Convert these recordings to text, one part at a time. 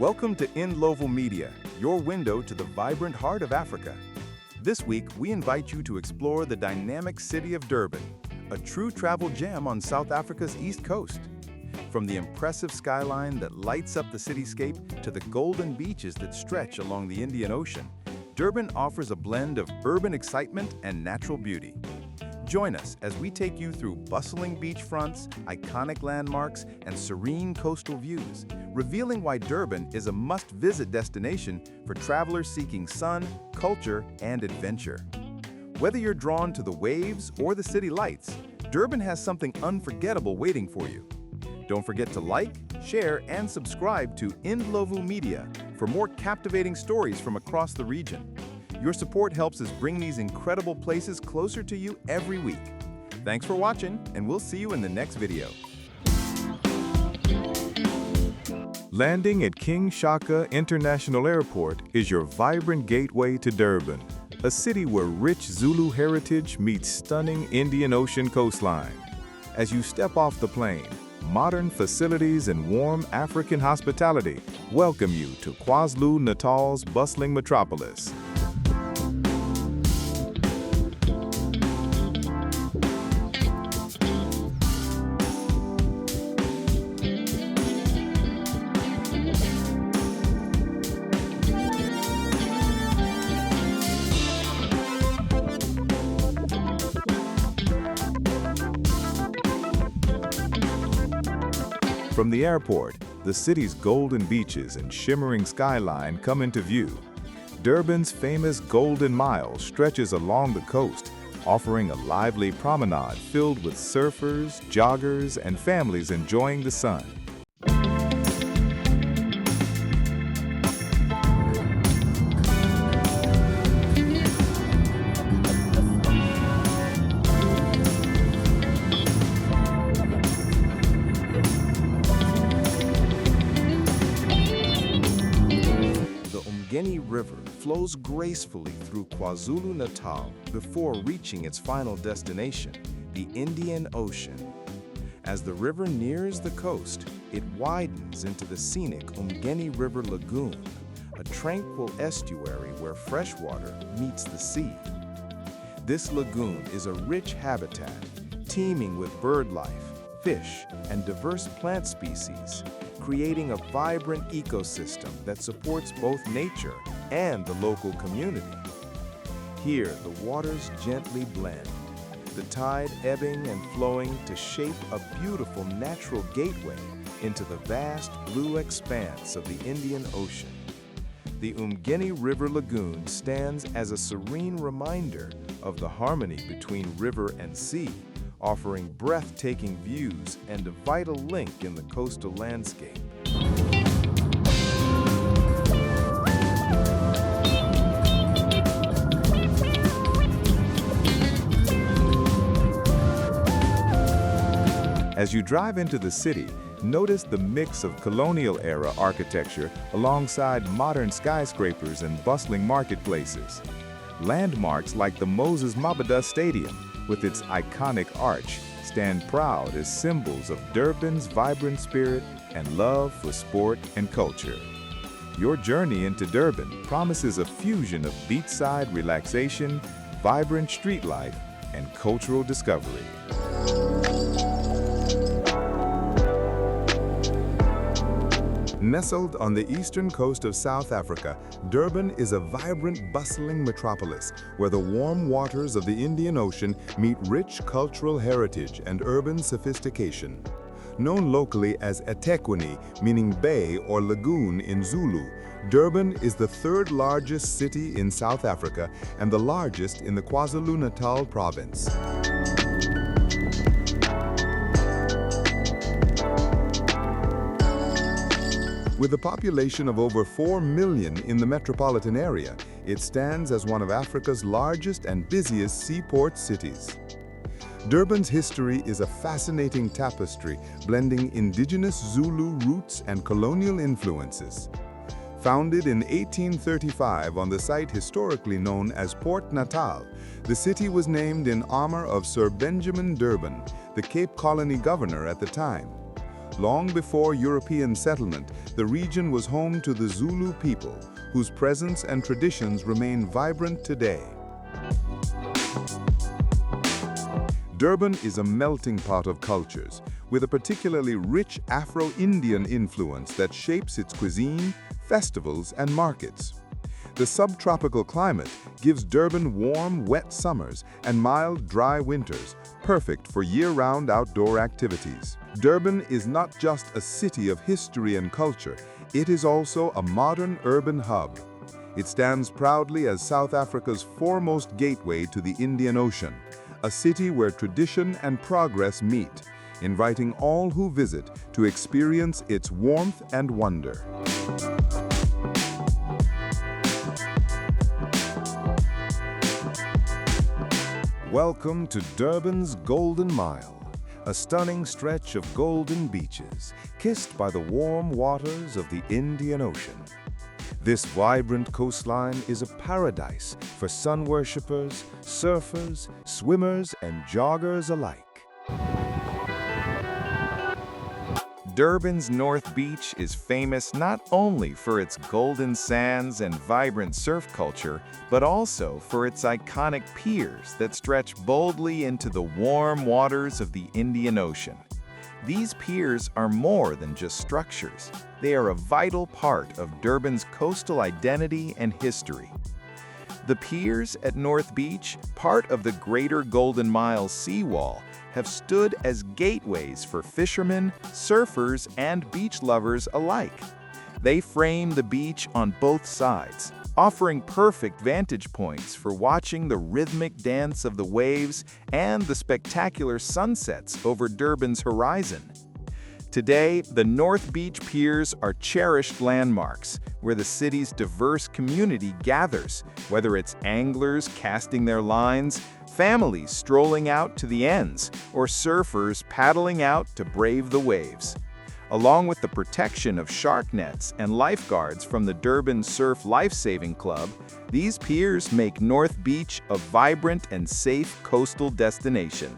Welcome to Indlovu Media, your window to the vibrant heart of Africa. This week, we invite you to explore the dynamic city of Durban, a true travel gem on South Africa's east coast. From the impressive skyline that lights up the cityscape to the golden beaches that stretch along the Indian Ocean, Durban offers a blend of urban excitement and natural beauty. Join us as we take you through bustling beachfronts, iconic landmarks, and serene coastal views, revealing why Durban is a must-visit destination for travelers seeking sun, culture, and adventure. Whether you're drawn to the waves or the city lights, Durban has something unforgettable waiting for you. Don't forget to like, share, and subscribe to Indlovu Media for more captivating stories from across the region. Your support helps us bring these incredible places closer to you every week. Thanks for watching, and we'll see you in the next video. Landing at King Shaka International Airport is your vibrant gateway to Durban, a city where rich Zulu heritage meets stunning Indian Ocean coastline. As you step off the plane, modern facilities and warm African hospitality welcome you to KwaZulu-Natal's bustling metropolis. From the airport, the city's golden beaches and shimmering skyline come into view. Durban's famous Golden Mile stretches along the coast, offering a lively promenade filled with surfers, joggers, and families enjoying the sun. The River flows gracefully through KwaZulu-Natal before reaching its final destination, the Indian Ocean. As the river nears the coast, it widens into the scenic Umgeni River Lagoon, a tranquil estuary where fresh water meets the sea. This lagoon is a rich habitat, teeming with bird life, fish, and diverse plant species, creating a vibrant ecosystem that supports both nature and the local community. Here, the waters gently blend, the tide ebbing and flowing to shape a beautiful natural gateway into the vast blue expanse of the Indian Ocean. The Umgeni River Lagoon stands as a serene reminder of the harmony between river and sea, offering breathtaking views and a vital link in the coastal landscape. As you drive into the city, notice the mix of colonial-era architecture alongside modern skyscrapers and bustling marketplaces. Landmarks like the Moses Mabhida Stadium, with its iconic arch, stand proud as symbols of Durban's vibrant spirit and love for sport and culture. Your journey into Durban promises a fusion of beachside relaxation, vibrant street life, and cultural discovery. Nestled on the eastern coast of South Africa, Durban is a vibrant, bustling metropolis where the warm waters of the Indian Ocean meet rich cultural heritage and urban sophistication. Known locally as eThekwini, meaning bay or lagoon in Zulu, Durban is the third largest city in South Africa and the largest in the KwaZulu-Natal province. With a population of over 4 million in the metropolitan area, it stands as one of Africa's largest and busiest seaport cities. Durban's history is a fascinating tapestry blending indigenous Zulu roots and colonial influences. Founded in 1835 on the site historically known as Port Natal, the city was named in honor of Sir Benjamin Durban, the Cape Colony governor at the time. Long before European settlement, the region was home to the Zulu people, whose presence and traditions remain vibrant today. Durban is a melting pot of cultures, with a particularly rich Afro-Indian influence that shapes its cuisine, festivals, and markets. The subtropical climate gives Durban warm, wet summers and mild, dry winters, perfect for year-round outdoor activities. Durban is not just a city of history and culture, it is also a modern urban hub. It stands proudly as South Africa's foremost gateway to the Indian Ocean, a city where tradition and progress meet, inviting all who visit to experience its warmth and wonder. Welcome to Durban's Golden Mile, a stunning stretch of golden beaches, kissed by the warm waters of the Indian Ocean. This vibrant coastline is a paradise for sun worshippers, surfers, swimmers, and joggers alike. Durban's North Beach is famous not only for its golden sands and vibrant surf culture, but also for its iconic piers that stretch boldly into the warm waters of the Indian Ocean. These piers are more than just structures. They are a vital part of Durban's coastal identity and history. The piers at North Beach, part of the Greater Golden Mile seawall, have stood as gateways for fishermen, surfers, and beach lovers alike. They frame the beach on both sides, offering perfect vantage points for watching the rhythmic dance of the waves and the spectacular sunsets over Durban's horizon. Today, the North Beach piers are cherished landmarks where the city's diverse community gathers, whether it's anglers casting their lines, families strolling out to the ends, or surfers paddling out to brave the waves. Along with the protection of shark nets and lifeguards from the Durban Surf Lifesaving Club, these piers make North Beach a vibrant and safe coastal destination.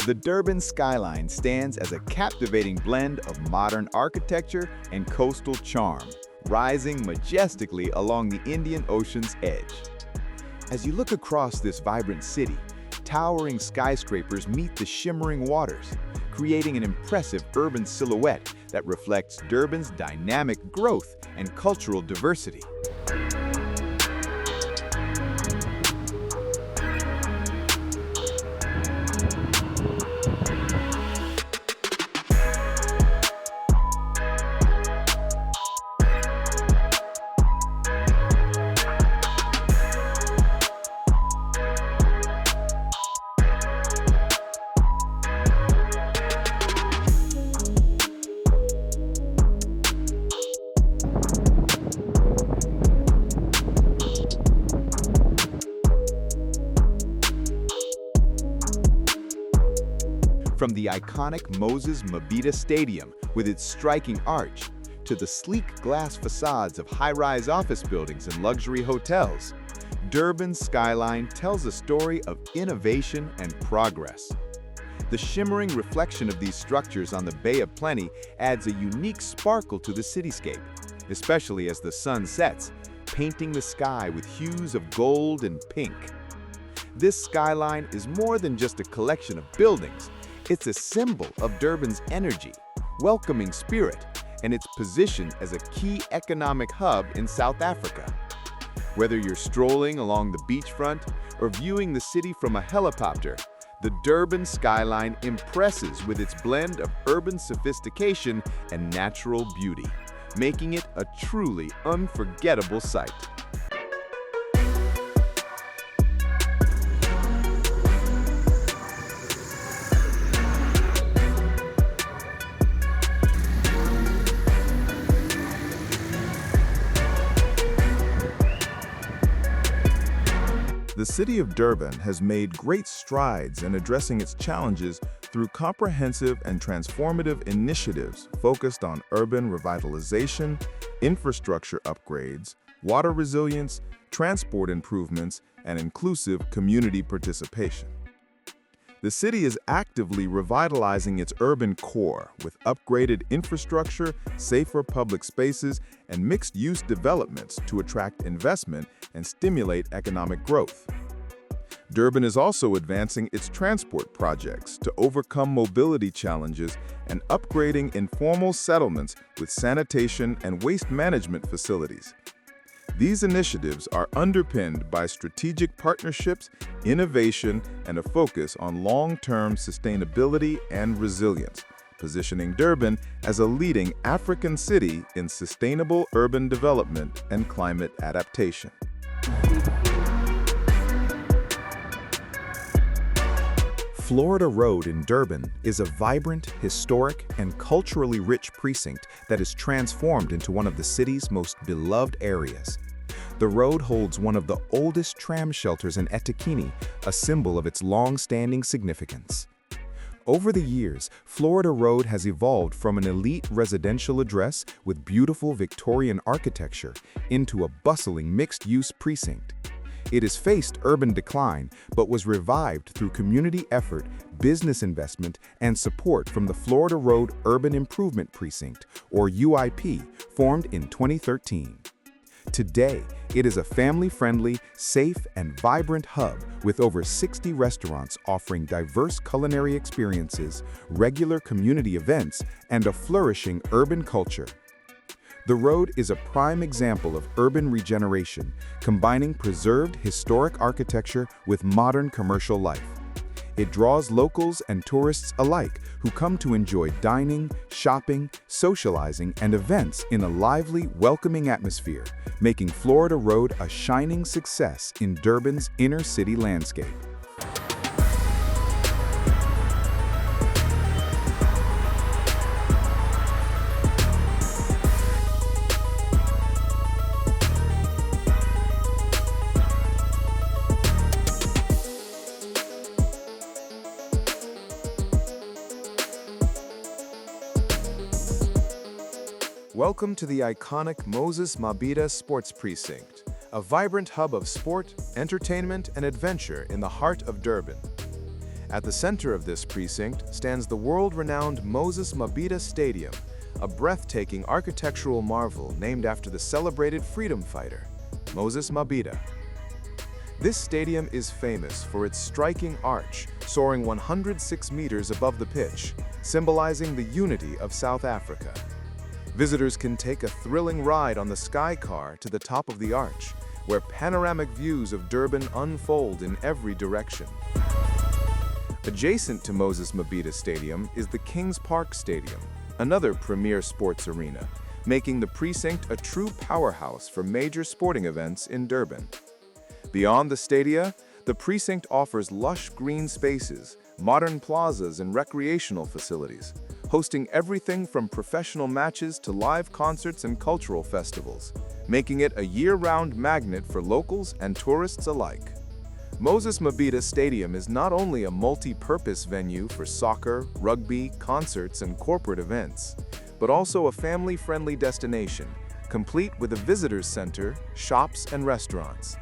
The Durban skyline stands as a captivating blend of modern architecture and coastal charm, rising majestically along the Indian Ocean's edge. As you look across this vibrant city, towering skyscrapers meet the shimmering waters, creating an impressive urban silhouette that reflects Durban's dynamic growth and cultural diversity. From the iconic Moses Mabhida Stadium with its striking arch, to the sleek glass facades of high-rise office buildings and luxury hotels, Durban's skyline tells a story of innovation and progress. The shimmering reflection of these structures on the Bay of Plenty adds a unique sparkle to the cityscape, especially as the sun sets, painting the sky with hues of gold and pink. This skyline is more than just a collection of buildings. It's a symbol of Durban's energy, welcoming spirit, and its position as a key economic hub in South Africa. Whether you're strolling along the beachfront or viewing the city from a helicopter, the Durban skyline impresses with its blend of urban sophistication and natural beauty, making it a truly unforgettable sight. The city of Durban has made great strides in addressing its challenges through comprehensive and transformative initiatives focused on urban revitalization, infrastructure upgrades, water resilience, transport improvements, and inclusive community participation. The city is actively revitalizing its urban core with upgraded infrastructure, safer public spaces, and mixed-use developments to attract investment and stimulate economic growth. Durban is also advancing its transport projects to overcome mobility challenges and upgrading informal settlements with sanitation and waste management facilities. These initiatives are underpinned by strategic partnerships, innovation, and a focus on long-term sustainability and resilience, positioning Durban as a leading African city in sustainable urban development and climate adaptation. Florida Road in Durban is a vibrant, historic, and culturally rich precinct that is transformed into one of the city's most beloved areas. The road holds one of the oldest tram shelters in eThekwini, a symbol of its long-standing significance. Over the years, Florida Road has evolved from an elite residential address with beautiful Victorian architecture into a bustling mixed-use precinct. It has faced urban decline, but was revived through community effort, business investment, and support from the Florida Road Urban Improvement Precinct, or UIP, formed in 2013. Today, it is a family-friendly, safe, and vibrant hub with over 60 restaurants offering diverse culinary experiences, regular community events, and a flourishing urban culture. The road is a prime example of urban regeneration, combining preserved historic architecture with modern commercial life. It draws locals and tourists alike who come to enjoy dining, shopping, socializing, and events in a lively, welcoming atmosphere, making Florida Road a shining success in Durban's inner-city landscape. Welcome to the iconic Moses Mabhida Sports Precinct, a vibrant hub of sport, entertainment, and adventure in the heart of Durban. At the center of this precinct stands the world-renowned Moses Mabhida Stadium, a breathtaking architectural marvel named after the celebrated freedom fighter, Moses Mabhida. This stadium is famous for its striking arch, soaring 106 meters above the pitch, symbolizing the unity of South Africa. Visitors can take a thrilling ride on the Sky Car to the top of the arch, where panoramic views of Durban unfold in every direction. Adjacent to Moses Mabhida Stadium is the Kings Park Stadium, another premier sports arena, making the precinct a true powerhouse for major sporting events in Durban. Beyond the stadia, the precinct offers lush green spaces, modern plazas, and recreational facilities, hosting everything from professional matches to live concerts and cultural festivals, making it a year-round magnet for locals and tourists alike. Moses Mabhida Stadium is not only a multi-purpose venue for soccer, rugby, concerts, and corporate events, but also a family-friendly destination, complete with a visitors center, shops, and restaurants.